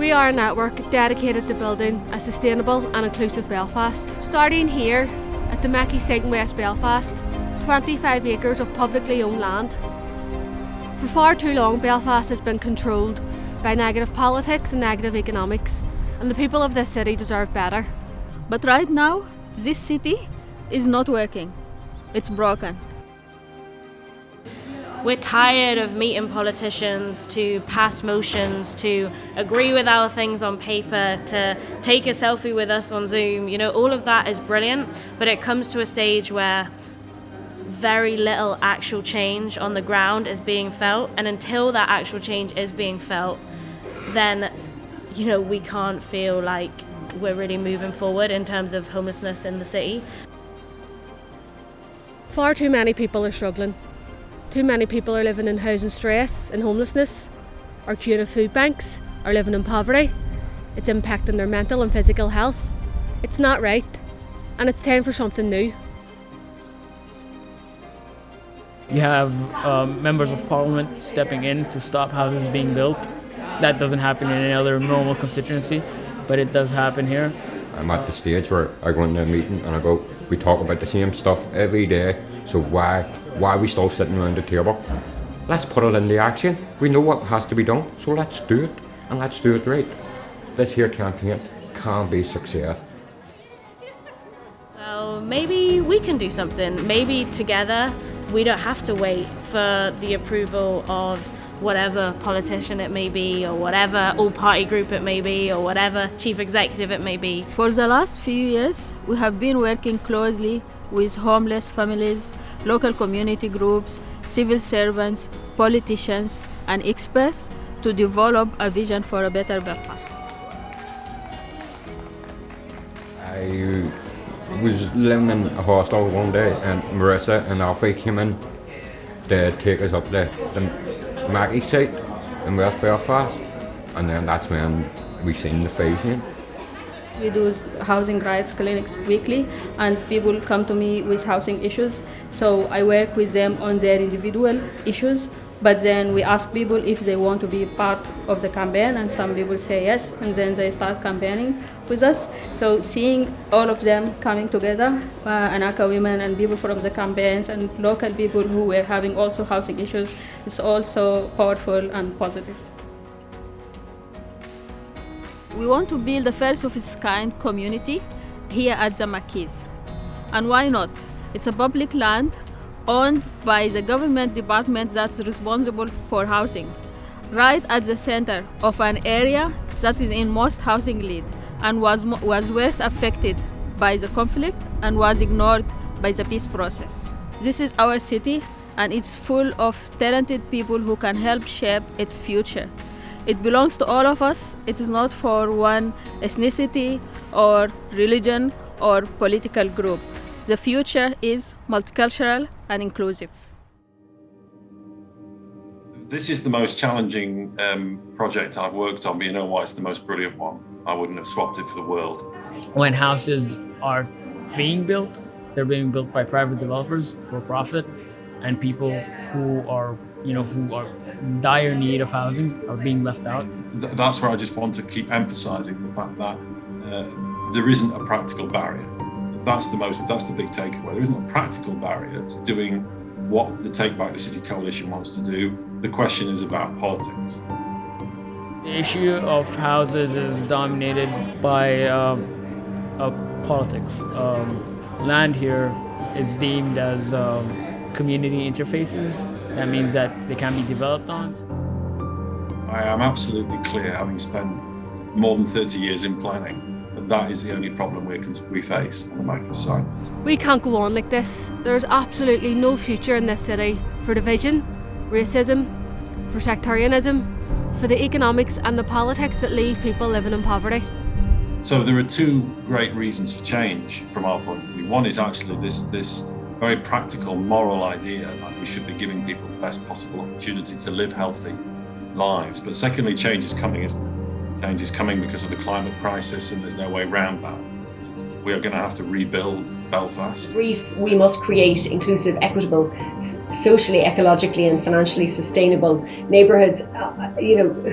We are a network dedicated to building a sustainable and inclusive Belfast. Starting here at the Mackie site in West Belfast, 25 acres of publicly owned land. For far too long, Belfast has been controlled by negative politics and negative economics, and the people of this city deserve better. But right now, this city is not working. It's broken. We're tired of meeting politicians to pass motions, to agree with our things on paper, to take a selfie with us on Zoom. You know, all of that is brilliant, but it comes to a stage where very little actual change on the ground is being felt, and until that actual change is being felt, then, you know, we can't feel like we're really moving forward in terms of homelessness in the city. Far too many people are struggling. Too many people are living in housing stress and homelessness, are queuing at food banks, are living in poverty. It's impacting their mental and physical health. It's not right, and it's time for something new. You have members of parliament stepping in to stop houses being built. That doesn't happen in any other normal constituency, but it does happen here. I'm at the stage where I go into a meeting and we talk about the same stuff every day, so why are we still sitting around the table? Let's put it into action. We know what has to be done, so let's do it, and let's do it right. This here campaign can be a success. So maybe we can do something. Maybe together we don't have to wait for the approval of whatever politician it may be, or whatever all-party group it may be, or whatever chief executive it may be. For the last few years, we have been working closely with homeless families, local community groups, civil servants, politicians, and experts to develop a vision for a better Belfast. I was living in a hostel one day, and Marissa and Alfie came in to take us up the Mackie site in West Belfast, and then that's when we seen the vision. We do housing rights clinics weekly, and people come to me with housing issues, so I work with them on their individual issues, but then we ask people if they want to be part of the campaign, and some people say yes, and then they start campaigning with us. So seeing all of them coming together, Anaka women and people from the campaigns and local people who were having also housing issues, is also powerful and positive. We want to build a first of its kind community here at the Mackies. And why not? It's a public land owned by the government department that's responsible for housing, right at the center of an area that is in most housing need and was worst affected by the conflict and was ignored by the peace process. This is our city, and it's full of talented people who can help shape its future. It belongs to all of us. It is not for one ethnicity or religion or political group. The future is multicultural and inclusive. This is the most challenging project I've worked on, but you know why? It's the most brilliant one. I wouldn't have swapped it for the world. When houses are being built, they're being built by private developers for profit, and people who are in dire need of housing are being left out. That's where I just want to keep emphasising the fact that there isn't a practical barrier. That's the big takeaway. There isn't a practical barrier to doing what the Take Back the City Coalition wants to do. The question is about politics. The issue of houses is dominated by politics. Land here is deemed as community interfaces. That means that they can be developed on. I am absolutely clear, having spent more than 30 years in planning, that is the only problem we face on the Mackie side. We can't go on like this. There's absolutely no future in this city for division, racism, for sectarianism, for the economics and the politics that leave people living in poverty. So there are two great reasons for change from our point of view. One is actually this very practical moral idea that we should be giving people the best possible opportunity to live healthy lives. But secondly, change is coming, isn't it? Change is coming because of the climate crisis, and there's no way around that. we are going to have to rebuild Belfast. We must create inclusive, equitable, socially, ecologically and financially sustainable neighbourhoods.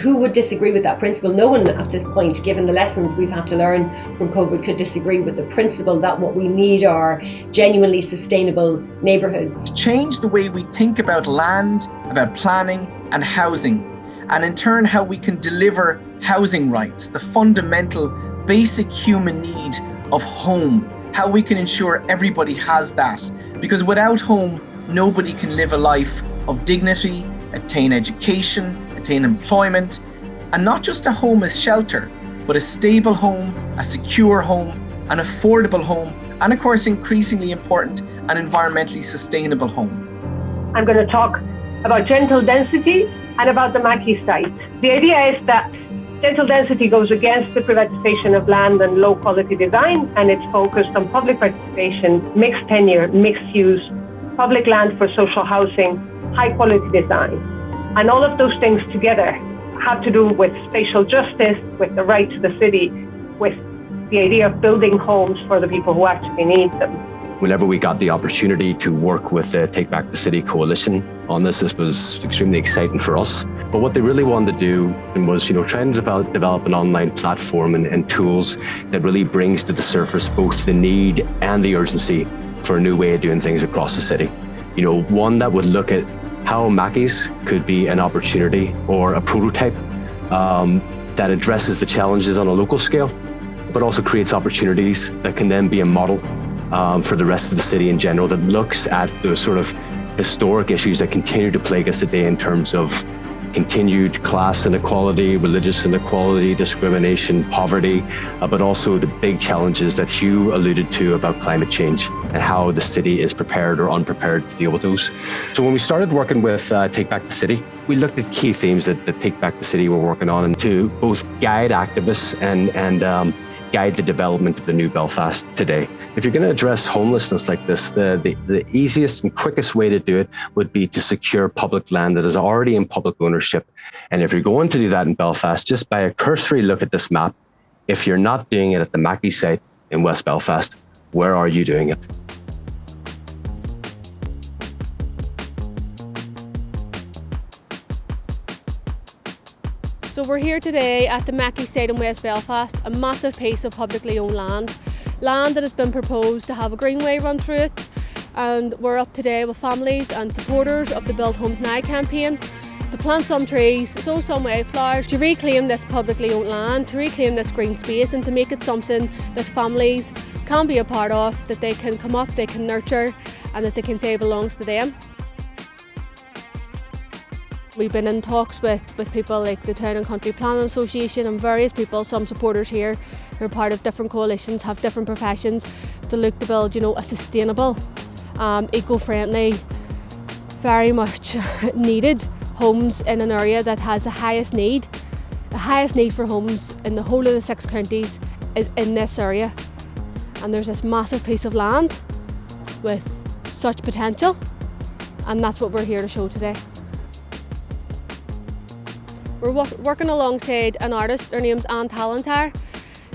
Who would disagree with that principle? No one at this point, given the lessons we've had to learn from COVID, could disagree with the principle that what we need are genuinely sustainable neighbourhoods. Change the way we think about land, about planning and housing, and in turn how we can deliver housing rights, the fundamental basic human need of home, how we can ensure everybody has that. Because without home, nobody can live a life of dignity, attain education, attain employment, and not just a home as shelter, but a stable home, a secure home, an affordable home, and of course, increasingly important, an environmentally sustainable home. I'm going to talk about gentle density and about the Mackie site. The idea is that gentle density goes against the privatization of land and low quality design, and it's focused on public participation, mixed tenure, mixed use, public land for social housing, high quality design. And all of those things together have to do with spatial justice, with the right to the city, with the idea of building homes for the people who actually need them. Whenever we got the opportunity to work with the Take Back the City coalition on this was extremely exciting for us. But what they really wanted to do was, trying to develop an online platform and tools that really brings to the surface both the need and the urgency for a new way of doing things across the city. One that would look at how Mackie's could be an opportunity or a prototype that addresses the challenges on a local scale, but also creates opportunities that can then be a model for the rest of the city in general, that looks at the sort of historic issues that continue to plague us today in terms of continued class inequality, religious inequality, discrimination, poverty, but also the big challenges that Hugh alluded to about climate change and how the city is prepared or unprepared to deal with those. So when we started working with Take Back the City, we looked at key themes that Take Back the City were working on, and to both guide activists and guide the development of the new Belfast today. If you're going to address homelessness like this, the easiest and quickest way to do it would be to secure public land that is already in public ownership. And if you're going to do that in Belfast, just by a cursory look at this map, if you're not doing it at the Mackie site in West Belfast, where are you doing it? So we're here today at the Mackie site in West Belfast, a massive piece of publicly owned land that has been proposed to have a greenway run through it, and we're up today with families and supporters of the Build Homes Now campaign to plant some trees, sow some wildflowers, to reclaim this publicly owned land, to reclaim this green space and to make it something that families can be a part of, that they can come up, they can nurture and that they can say belongs to them. We've been in talks with people like the Town and Country Planning Association and various people, some supporters here who are part of different coalitions, have different professions, to look to build, a sustainable, eco-friendly, very much needed homes in an area that has the highest need. The highest need for homes in the whole of the 6 counties is in this area. And there's this massive piece of land with such potential, and that's what we're here to show today. We're working alongside an artist, her name's Anne Talentire.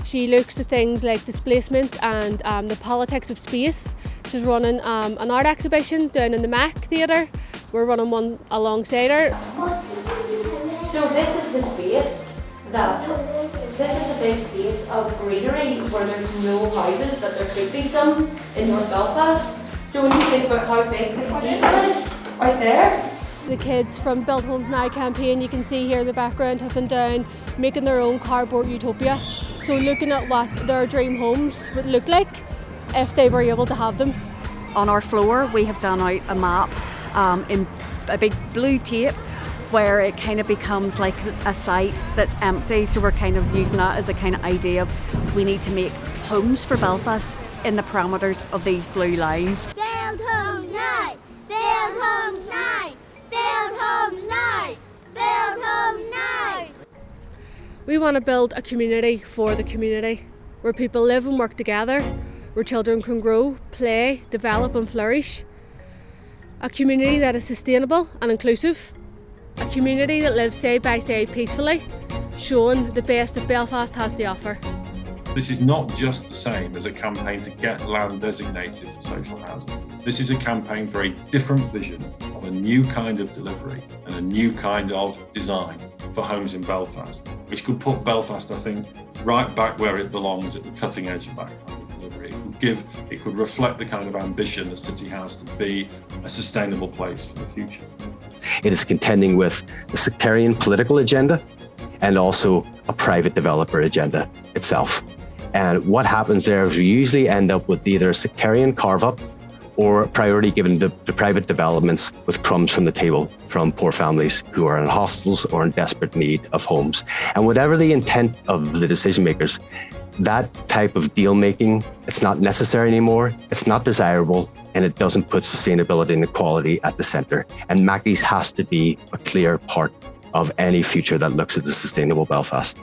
She looks at things like displacement and the politics of space. She's running an art exhibition down in the Mac Theatre. We're running one alongside her. So this is the space this is a big space of greenery where there's no houses, that there could be some in North Belfast. So when you think about how big the cathedral is out there, the kids from Build Homes Now campaign, you can see here in the background, have been down making their own cardboard utopia. So looking at what their dream homes would look like if they were able to have them. On our floor we have done out a map in a big blue tape where it kind of becomes like a site that's empty. So we're kind of using that as a kind of idea of we need to make homes for Belfast in the parameters of these blue lines. Build homes now! Build homes now! Build homes now! Build homes now! We want to build a community for the community, where people live and work together, where children can grow, play, develop and flourish. A community that is sustainable and inclusive. A community that lives side by side peacefully, showing the best that Belfast has to offer. This is not just the same as a campaign to get land designated for social housing. This is a campaign for a different vision of a new kind of delivery and a new kind of design for homes in Belfast, which could put Belfast, I think, right back where it belongs, at the cutting edge of that kind of delivery. It could reflect the kind of ambition the city has to be a sustainable place for the future. It is contending with the sectarian political agenda and also a private developer agenda itself. And what happens there is we usually end up with either a sectarian carve-up or priority given to private developments with crumbs from the table from poor families who are in hostels or in desperate need of homes. And whatever the intent of the decision makers, that type of deal making, it's not necessary anymore, it's not desirable, and it doesn't put sustainability and equality at the center. And Mackie's has to be a clear part of any future that looks at the sustainable Belfast.